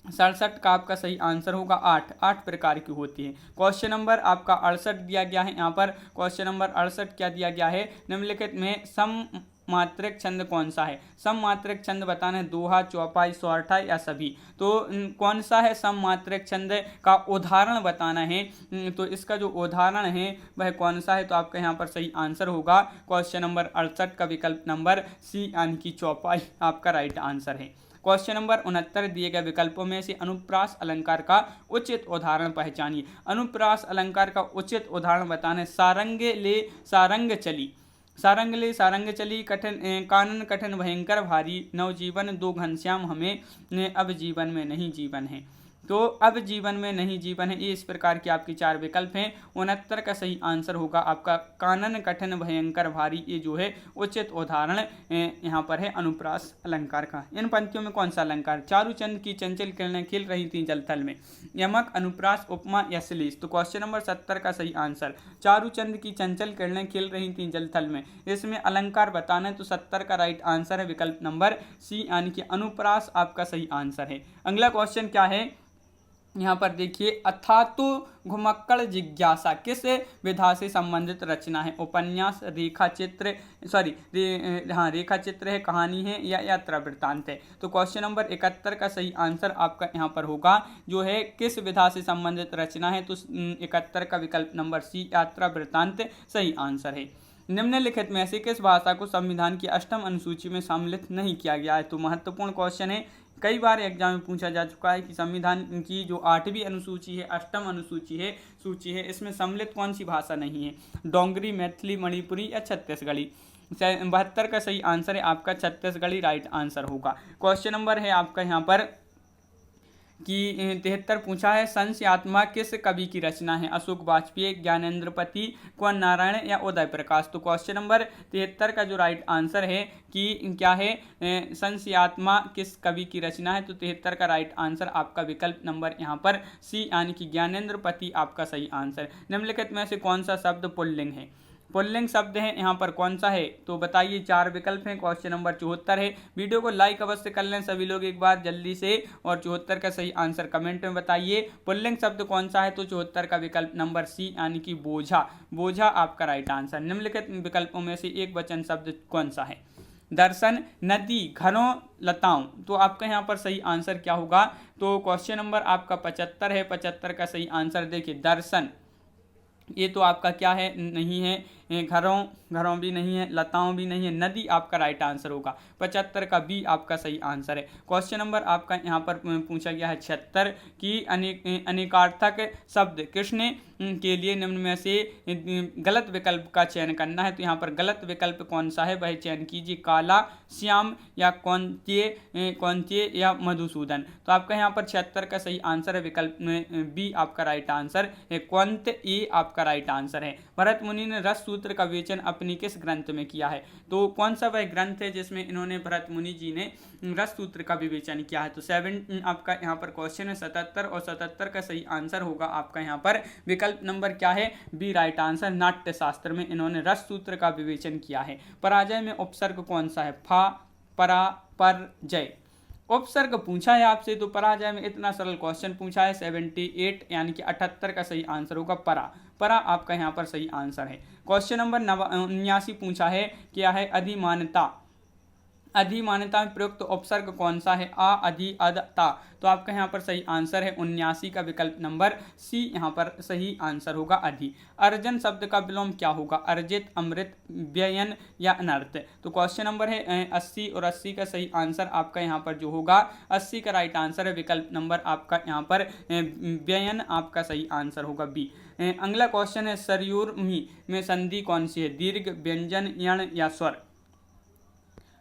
S1: 67 का आपका सही आंसर होगा 8 प्रकार की होती है। क्वेश्चन नंबर आपका 68 दिया गया है। यहाँ पर क्वेश्चन नंबर 68 क्या दिया गया है? निम्नलिखित में सम मात्रिक छंद कौन सा है? सम मात्रिक छंद बताना है दोहा, चौपाई, सौरठा या सभी। तो कौन सा है सम मात्रिक छंद का उदाहरण बताना है। तो इसका जो उदाहरण है वह कौन सा है? तो आपका यहाँ पर सही आंसर होगा क्वेश्चन नंबर 68 का विकल्प नंबर सी यानी कि चौपाई आपका राइट आंसर है। क्वेश्चन नंबर 69 दिए गए विकल्पों में से अनुप्रास अलंकार का उचित उदाहरण पहचानिए। अनुप्रास अलंकार का उचित उदाहरण बताना है सारंग ले सारंग चली। सारंग ले सारंग चली, कठिन कानन कठिन भयंकर भारी, नवजीवन दो घनश्याम हमें, अब जीवन में नहीं जीवन है। तो अब जीवन में नहीं जीवन है, ये इस प्रकार के आपके चार विकल्प हैं। 69 का सही आंसर होगा आपका कानन कठिन भयंकर भारी, ये जो है उचित उदाहरण यहाँ पर है अनुप्रास अलंकार का। इन पंक्तियों में कौन सा अलंकार? चारूचंद की चंचल किरणें खिल रही थी जलथल में, यमक, अनुप्रास, उपमा या श्लीष। तो क्वेश्चन नंबर 70 का सही आंसर चारूचंद की चंचल किरणें खिल रही थी जलथल में, इसमें अलंकार बताना है। तो 70 का राइट आंसर है विकल्प नंबर सी, यानी कि अनुप्रास आपका सही आंसर है। अगला क्वेश्चन क्या है यहाँ पर देखिए, अथातु घुमक्कड़ जिज्ञासा किस विधा से संबंधित रचना है? उपन्यास, रेखा चित्र, रेखा चित्र है, कहानी है या यात्रा वृत्तांत है। तो क्वेश्चन नंबर 71 का सही आंसर आपका यहाँ पर होगा जो है किस विधा से संबंधित रचना है। तो 71 का विकल्प नंबर सी, यात्रा वृत्तांत सही आंसर है। निम्नलिखित में से किस भाषा को संविधान की 8वीं अनुसूची में सम्मिलित नहीं किया गया है? तो महत्वपूर्ण क्वेश्चन है, कई बार एग्जाम में पूछा जा चुका है कि संविधान की जो 8वीं अनुसूची है, 8वीं अनुसूची है, इसमें सम्मिलित कौन सी भाषा नहीं है? डोंगरी, मैथिली, मणिपुरी या छत्तीसगढ़ी। 72 का सही आंसर है आपका छत्तीसगढ़ी राइट आंसर होगा। क्वेश्चन नंबर है आपका यहाँ पर कि 73 पूछा है, संस्यात्मा किस कवि की रचना है? अशोक वाजपेयी, ज्ञानेंद्रपति, कुंवर नारायण या उदय प्रकाश। तो क्वेश्चन नंबर 73 का जो राइट आंसर है कि क्या है, संस्यात्मा किस कवि की रचना है? तो 73 का राइट आंसर आपका विकल्प नंबर यहाँ पर सी, यानी कि ज्ञानेंद्रपति आपका सही आंसर। निम्नलिखित में से कौन सा शब्द पुल्लिंग है? पुल्लिंग शब्द है यहाँ पर कौन सा है? तो बताइए, चार विकल्प हैं। क्वेश्चन नंबर 74 है। वीडियो को लाइक अवश्य कर लें सभी लोग एक बार जल्दी से, और 74 का सही आंसर कमेंट में बताइए। पुल्लिंग शब्द कौन सा है? तो 74 का विकल्प नंबर सी, यानी कि बोझा। बोझा आपका राइट आंसर। निम्नलिखित विकल्पों में से एक वचन शब्द कौन सा है? दर्शन, नदी, घरों, लताओं। तो आपका यहाँ पर सही आंसर क्या होगा? तो क्वेश्चन नंबर आपका 75 है। 75 का सही आंसर देखिए, दर्शन, ये तो आपका क्या है, नहीं है। घरों भी नहीं है, लताओं भी नहीं है, नदी आपका राइट आंसर होगा। 75 का बी आपका सही आंसर है। क्वेश्चन नंबर आपका यहाँ पर पूछा गया है 76 की अनेकार्थक शब्द कृष्ण के लिए निम्न में से गलत विकल्प का चयन करना है। तो यहाँ पर गलत विकल्प कौन सा है वह चयन कीजिए, काला, श्याम या कौंत्य या मधुसूदन। तो आपका यहाँ पर 76 का सही आंसर है विकल्प में बी आपका राइट आंसर है, कौंत्य, ए आपका राइट आंसर है। भरत मुनि ने रस सूत्र का विवेचन अपनी किस ग्रंथ में किया है? तो कौन सा वह ग्रंथ है जिसमें इन्होंने, भरत मुनि जी ने रस सूत्र का विवेचन किया है? तो 7 आपका यहाँ पर क्वेश्चन है 77, और 77 का सही आंसर होगा आपका यहाँ पर विकल्प नंबर क्या है, बी राइट आंसर। नाट्य शास्त्र में इन्होंने रस सूत्र का विवेचन किया है। पराजय में उपसर्ग कौन सा है? फा, परा, पर, जय। उपसर्ग पूछा है आपसे, तो पराजय में इतना सरल क्वेश्चन पूछा है। 78 यानी कि 78 का सही आंसर होगा परा। परा आपका यहाँ पर सही आंसर है। क्वेश्चन नंबर 79 पूछा है, क्या है? अधिमानता। अधिमानता में प्रयुक्त उपसर्ग कौन सा है? आ, अधि, अद, ता। तो आपका यहाँ पर सही आंसर है 79 का विकल्प नंबर सी, यहाँ पर सही आंसर होगा अधि। अर्जन शब्द का विलोम क्या होगा? अर्जित, अमृत, व्ययन या अनर्थ। तो क्वेश्चन नंबर है 80, और 80 का सही आंसर आपका यहाँ पर जो होगा 80 का राइट आंसर है विकल्प नंबर आपका यहाँ पर व्ययन आपका सही आंसर होगा बी। अगला क्वेश्चन है, सरयूरमी में संधि कौन सी है? दीर्घ, व्यंजन, यण या स्वर।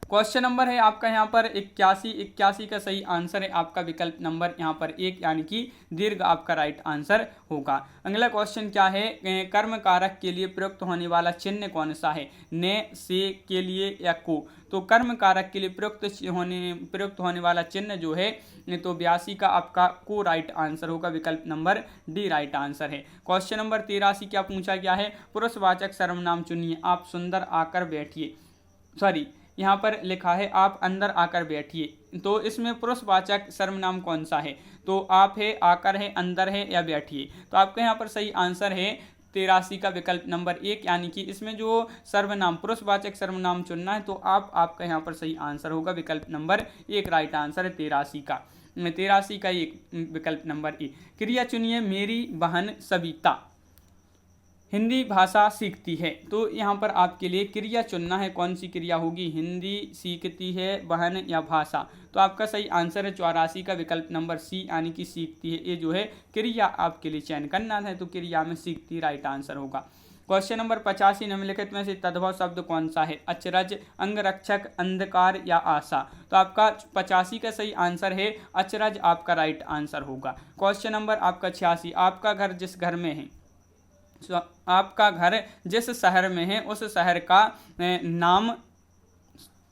S1: क्वेश्चन नंबर है आपका यहाँ पर 81 का सही आंसर है आपका विकल्प नंबर यहाँ पर 1, यानी कि दीर्घ आपका राइट आंसर होगा। अगला क्वेश्चन क्या है? कर्म कारक के लिए प्रयुक्त होने वाला चिन्ह कौन सा है? ने, से, के लिए या को। तो कर्म कारक के लिए प्रयुक्त होने वाला चिन्ह जो है, तो 82 का आपका को राइट आंसर होगा, विकल्प नंबर डी राइट आंसर है। क्वेश्चन नंबर 83 क्या पूछा गया है? पुरुषवाचक सर्वनाम चुनिए। आप सुंदर आकर बैठिए, यहाँ पर लिखा है आप अंदर आकर बैठिए। तो इसमें पुरुषवाचक सर्वनाम कौन सा है? तो आप है, आकर है, अंदर है या बैठिए। तो आपका यहाँ पर सही आंसर है 83 का विकल्प नंबर 1, यानी कि इसमें जो सर्वनाम, पुरुषवाचक सर्वनाम चुनना है, तो आपका यहाँ पर सही आंसर होगा विकल्प नंबर 1 राइट आंसर है 83 का। 83 का एक विकल्प नंबर ए। क्रिया चुनिए, मेरी बहन सविता हिंदी भाषा सीखती है। तो यहाँ पर आपके लिए क्रिया चुनना है, कौन सी क्रिया होगी? हिंदी सीखती है, बहन या भाषा। तो आपका सही आंसर है 84 का विकल्प नंबर सी, यानी कि सीखती है। ये जो है क्रिया आपके लिए चयन करना है, तो क्रिया में सीखती राइट आंसर होगा। क्वेश्चन नंबर 85, निम्नलिखित में से तद्भव शब्द कौन सा है? अचरज, अंगरक्षक, अंधकार या आशा। तो आपका 85 का सही आंसर है अचरज, आपका राइट आंसर होगा। क्वेश्चन नंबर आपका 86, आपका घर जिस घर में है, आपका घर जिस शहर में है उस शहर का नाम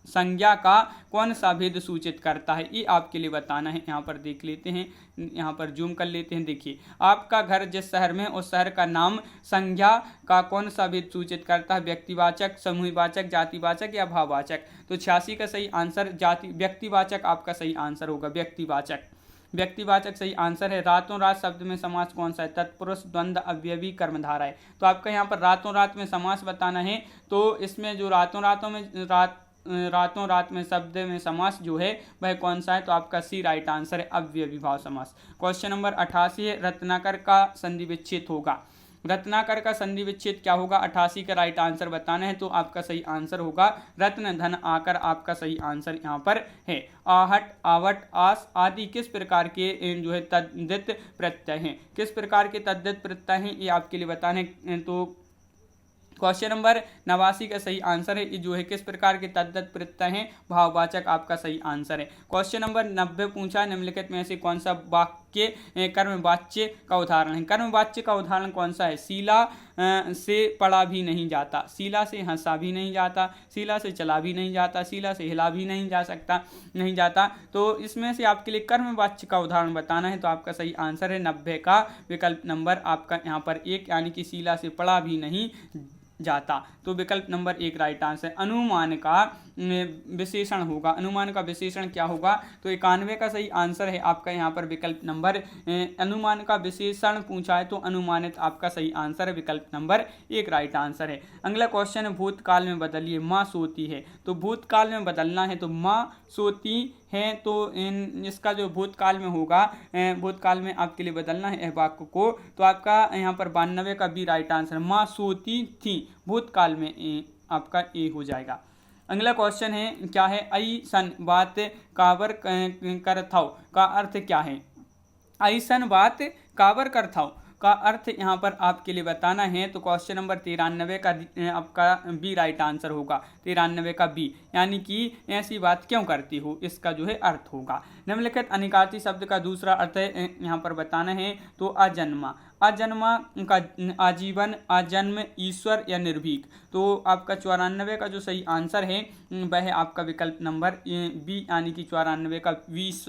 S1: संज्ञा का कौन सा भेद सूचित करता है? ये आपके लिए बताना है। यहाँ पर देख लेते हैं, यहाँ पर जूम कर लेते हैं। देखिए, आपका घर जिस शहर में उस शहर का नाम संज्ञा का कौन सा भेद सूचित करता है? व्यक्तिवाचक, समूहवाचक, जातिवाचक या भाववाचक। तो 86 का सही आंसर व्यक्तिवाचक आपका सही आंसर होगा, व्यक्तिवाचक। व्यक्तिवाचक सही आंसर है। रातों रात शब्द में समास कौन सा है? तत्पुरुष, द्वंद्व, अव्ययी, कर्मधारय है। तो आपका यहाँ पर रातों रात में समास बताना है। तो इसमें जो रातों रात में शब्द में समास जो है वह कौन सा है? तो आपका सी राइट आंसर है, अव्ययी भाव समास। क्वेश्चन नंबर 88 है, रत्नाकर का संधि विच्छेद होगा। रत्नाकर का संधि विच्छेद क्या होगा? 88 का राइट आंसर बताना है। तो आपका सही आंसर होगा रत्न धन आकर, आपका सही आंसर यहाँ पर है। आहट, आवट, आस आदि किस प्रकार के जो है तद्धित प्रत्यय हैं? किस प्रकार के तद्धित प्रत्यय हैं ये आपके लिए बताने। तो क्वेश्चन नंबर 89 का सही आंसर है, ये जो है किस प्रकार के तद्धित प्रत्यय हैं? भाववाचक, आपका सही आंसर है। क्वेश्चन नंबर 90 पूछा, निम्नलिखित में से कौन सा वाक्य कर्मवाच्य का उदाहरण है? कर्मवाच्य का उदाहरण कौन सा है? शीला से पढ़ा भी नहीं जाता, शीला से हंसा भी नहीं जाता, शीला से चला भी नहीं जाता, शीला से हिला भी नहीं जाता। तो इसमें से आपके लिए कर्मवाच्य का उदाहरण बताना है। तो आपका सही आंसर है 90 का विकल्प नंबर आपका यहाँ पर 1, यानी कि शीला से पढ़ा भी नहीं जाता। तो विकल्प नंबर 1 राइट आंसर। अनुमान का विशेषण होगा। अनुमान का विशेषण क्या होगा? तो 91 का सही आंसर है आपका यहाँ पर विकल्प नंबर अनुमान का विशेषण पूछा है तो अनुमानित आपका सही आंसर है, विकल्प नंबर 1 राइट आंसर है। अगला क्वेश्चन है, भूतकाल में बदलिए। माँ सोती है, तो भूतकाल में बदलना है तो माँ सोती है, तो इसका जो भूतकाल में होगा, भूतकाल में आपके लिए बदलना है वाक्य को। तो आपका यहाँ पर 92 का बी राइट आंसर। माँ सोती थी, भूतकाल में आपका ए हो जाएगा। अगला क्वेश्चन है, क्या है? ऐसन बात काबर करथाओ का अर्थ क्या है? ऐसन बात काबर करथाओ का अर्थ यहाँ पर आपके लिए बताना है। तो क्वेश्चन नंबर 93 का आपका बी राइट आंसर होगा, 93 का बी, यानी कि ऐसी बात क्यों करती हो, इसका जो है अर्थ होगा। निम्नलिखित अनिकार्ती शब्द का दूसरा अर्थ यहाँ पर बताना है। तो अजन्मा, अजन्मा का आजीवन, अजन्म, ईश्वर या निर्भीक। तो आपका 94 का जो सही आंसर है वह है आपका विकल्प नंबर बी, यानी कि 94 का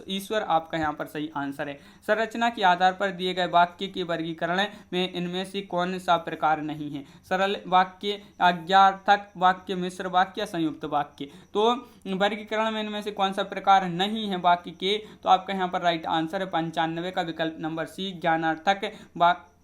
S1: ईश्वर आपका यहाँ पर सही आंसर है। संरचना के आधार पर दिए गए वाक्य के वर्गीकरण में इनमें से कौन सा प्रकार नहीं है? सरल वाक्य, आज्ञार्थक वाक्य, मिश्र वाक्य, संयुक्त वाक्य। तो वर्गीकरण में इनमें से कौन सा प्रकार नहीं है वाक्य के? तो आपका यहाँ पर राइट आंसर है 95 का विकल्प नंबर सी, ज्ञानार्थक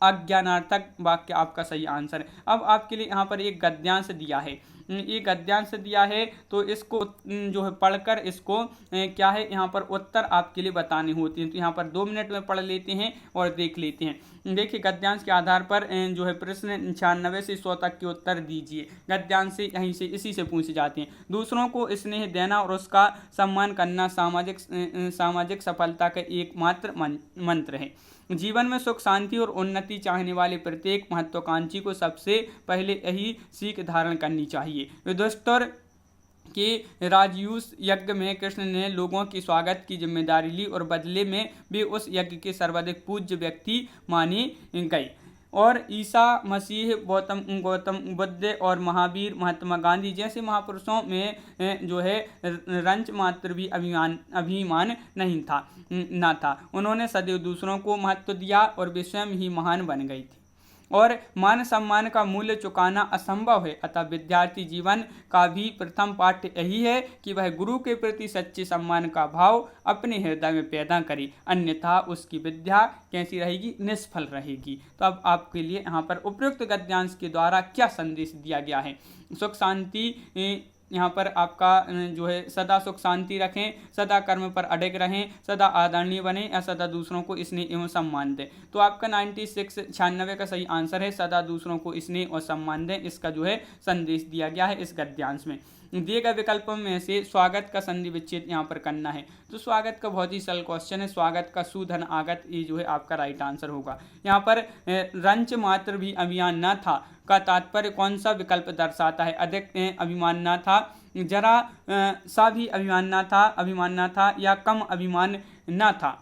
S1: अज्ञानार्थक वाक्य आपका सही आंसर है। अब आपके लिए यहाँ पर एक गद्यांश दिया है, ये गद्यांश दिया है तो इसको जो है पढ़कर इसको क्या है यहाँ पर उत्तर आपके लिए बताने होते हैं। तो यहाँ पर 2 मिनट में पढ़ लेते हैं और देख लेते हैं। देखिए, गद्यांश के आधार पर जो है प्रश्न 96 से 100 तक के उत्तर दीजिए। गद्यांश से यहीं से इसी से पूछे जाते हैं। दूसरों को स्नेह देना और उसका सम्मान करना सामाजिक सफलता का एकमात्र मंत्र है। जीवन में सुख, शांति और उन्नति चाहने वाले प्रत्येक महत्वाकांक्षी को सबसे पहले यही सीख धारण करनी चाहिए। युधिष्ठिर के राजयूष यज्ञ में कृष्ण ने लोगों की स्वागत की जिम्मेदारी ली और बदले में वे उस यज्ञ के सर्वाधिक पूज्य व्यक्ति माने गए। और ईसा मसीह, गौतम बुद्ध और महावीर, महात्मा गांधी जैसे महापुरुषों में जो है रंच मात्र भी अभिमान नहीं था। उन्होंने सदैव दूसरों को महत्व दिया और वे स्वयं ही महान बन गई थी। और मान सम्मान का मूल्य चुकाना असंभव है। अतः विद्यार्थी जीवन का भी प्रथम पाठ यही है कि वह गुरु के प्रति सच्चे सम्मान का भाव अपने हृदय में पैदा करे, अन्यथा उसकी विद्या कैसी रहेगी? निष्फल रहेगी। तो अब आपके लिए यहाँ पर उपयुक्त गद्यांश के द्वारा क्या संदेश दिया गया है? सुख शांति, यहाँ पर आपका जो है सदा सुख शांति रखें, सदा कर्म पर अड़िग रहें, सदा आदरणीय बने या सदा दूसरों को स्नेह एवं सम्मान दें। तो आपका 96 का सही आंसर है, सदा दूसरों को स्नेह और सम्मान दें। इसका जो है संदेश दिया गया है इस गद्यांश में। दिए गए विकल्पों में से स्वागत का संधि विच्छेद यहाँ पर करना है। तो स्वागत का बहुत ही सरल क्वेश्चन है, स्वागत का सुधन आगत, ये जो है आपका राइट आंसर होगा। यहाँ पर रंच मात्र भी अभिमान न था का तात्पर्य कौन सा विकल्प दर्शाता है? अधिक अभिमान न था, जरा सा भी अभिमान न था या कम अभिमान न था,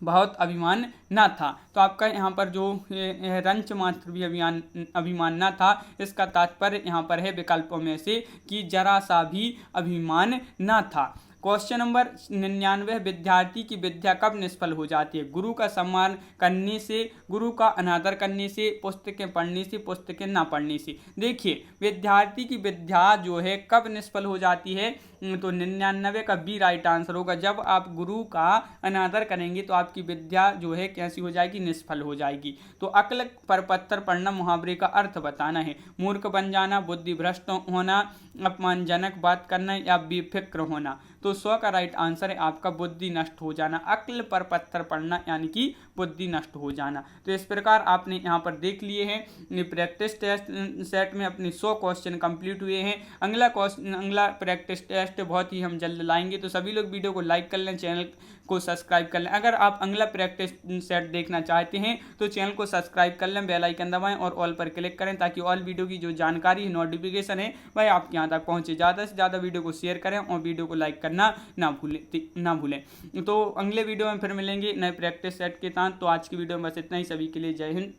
S1: बहुत अभिमान न था। तो आपका यहाँ पर जो रंच मात्र भी अभिमान न था, इसका तात्पर्य यहाँ पर है विकल्पों में से कि जरा सा भी अभिमान न था। क्वेश्चन नंबर 99, विद्यार्थी की विद्या कब निष्फल हो जाती है? गुरु का सम्मान करने से, गुरु का अनादर करने से, पुस्तकें पढ़ने से, पुस्तकें ना पढ़ने से। देखिए विद्यार्थी की विद्या जो है कब निष्फल हो जाती है, तो 99 का बी राइट आंसर होगा। जब आप गुरु का अनादर करेंगे तो आपकी विद्या जो है कैसी हो जाएगी? निष्फल हो जाएगी। तो अक्ल पर पत्थर पढ़ना मुहावरे का अर्थ बताना है। मूर्ख बन जाना, बुद्धि भ्रष्ट होना, अपमानजनक बात करना या बेफिक्र होना। तो 100 का राइट आंसर है आपका बुद्धि नष्ट हो जाना। अक्ल पर पत्थर पड़ना यानी कि बुद्धि नष्ट हो जाना। तो इस प्रकार आपने यहाँ पर देख लिए हैं प्रैक्टिस टेस्ट सेट में अपने 100 क्वेश्चन कंप्लीट हुए हैं। अगला प्रैक्टिस टेस्ट बहुत ही हम जल्द लाएंगे। तो सभी लोग वीडियो को लाइक कर लें, चैनल को सब्सक्राइब कर लें। अगर आप अगला प्रैक्टिस सेट देखना चाहते हैं तो चैनल को सब्सक्राइब कर लें, बेल आइकन दबाएं और ऑल पर क्लिक करें ताकि ऑल वीडियो की जो जानकारी है, नोटिफिकेशन है, वह आपके यहाँ तक पहुँचे। ज़्यादा से ज़्यादा वीडियो को शेयर करें और वीडियो को लाइक करना ना भूलें। तो अगले वीडियो में फिर मिलेंगे नए प्रैक्टिस सेट के साथ। तो आज की वीडियो में बस इतना ही। सभी के लिए जय हिंद।